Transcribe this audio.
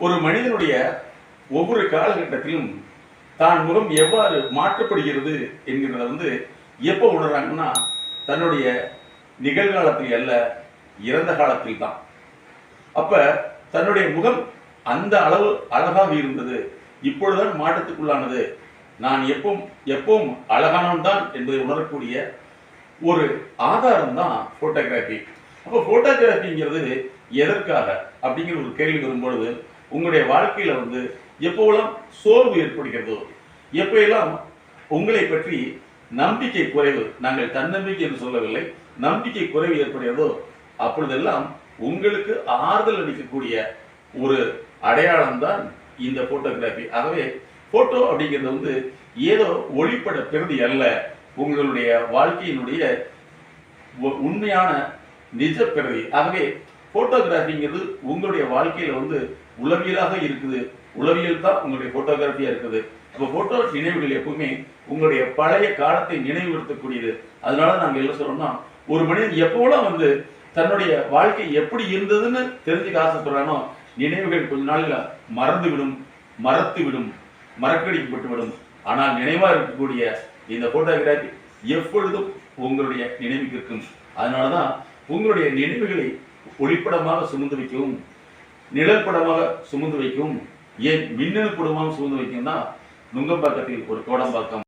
ஒரு மனிதனுடைய ஒவ்வொரு காலகட்டத்திலும் தான் முகம் எவ்வாறு மாற்றப்படுகிறது என்கிறத எப்போ உணர்றாங்கன்னா தன்னுடைய நிகழ்காலத்தில் அல்ல, இறந்த காலத்தில் தான். அப்ப தன்னுடைய முகம் அந்த அளவு அழகாக இருந்தது, இப்பொழுதுதான் மாற்றத்துக்குள்ளானது, நான் எப்பவும் அழகானவன் தான் என்பதை உணரக்கூடிய ஒரு ஆதாரம் தான் போட்டோகிராஃபி. அப்போ போட்டோகிராஃபிங்கிறது எதற்காக அப்படிங்கிற ஒரு கேள்வி வரும்பொழுது, உங்களுடைய வாழ்க்கையில எப்போவெல்லாம் சோர்வு ஏற்படுகிறதோ, எப்பெல்லாம் உங்களை பற்றி நம்பிக்கை குறைவு, நாங்கள் தன்னம்பிக்கை என்று சொல்லவில்லை, நம்பிக்கை குறைவு ஏற்படுகிறதோ அப்பொழுதெல்லாம் உங்களுக்கு ஆறுதல் அளிக்கக்கூடிய ஒரு அடையாளம் தான் இந்த போட்டோகிராஃபி. ஆகவே போட்டோ அப்படிங்கிறது ஏதோ ஒளிப்பட பிரதி அல்ல, உங்களுடைய வாழ்க்கையினுடைய உண்மையான நிஜ பிரதி. ஆகவே போட்டோகிராஃபிங்கிறது உங்களுடைய வாழ்க்கையில உளவியலாக இருக்குது, உளவியல் தான் உங்களுடைய போட்டோகிராஃபியா இருக்குது. அப்போ போட்டோ நினைவுகள் எப்பவுமே உங்களுடைய பழைய காலத்தை நினைவுபடுத்தக்கூடியது. அதனால நாங்கள் என்ன சொல்றோம்னா, ஒரு மனிதன் எப்போலாம் தன்னுடைய வாழ்க்கை எப்படி இருந்ததுன்னு தெரிஞ்சுக்க ஆசைப்படுறானோ, நினைவுகள் கொஞ்ச நாளில் மறந்துவிடும், மறக்கடிக்கப்பட்டுவிடும். ஆனால் நினைவா இருக்கக்கூடிய இந்த போட்டோகிராஃபி எப்பொழுதும் உங்களுடைய நினைவுக்கு இருக்கும். அதனாலதான் உங்களுடைய நினைவுகளை ஒளிப்படமாக சுமந்து வைக்கவும், நிழல் படமாக சுமந்து வைக்கவும், ஏன் மின்னணு படமாக சுமந்து வைக்கும்னா நுங்கம்பாக்கத்தில் ஒரு கோடம்பாக்கம்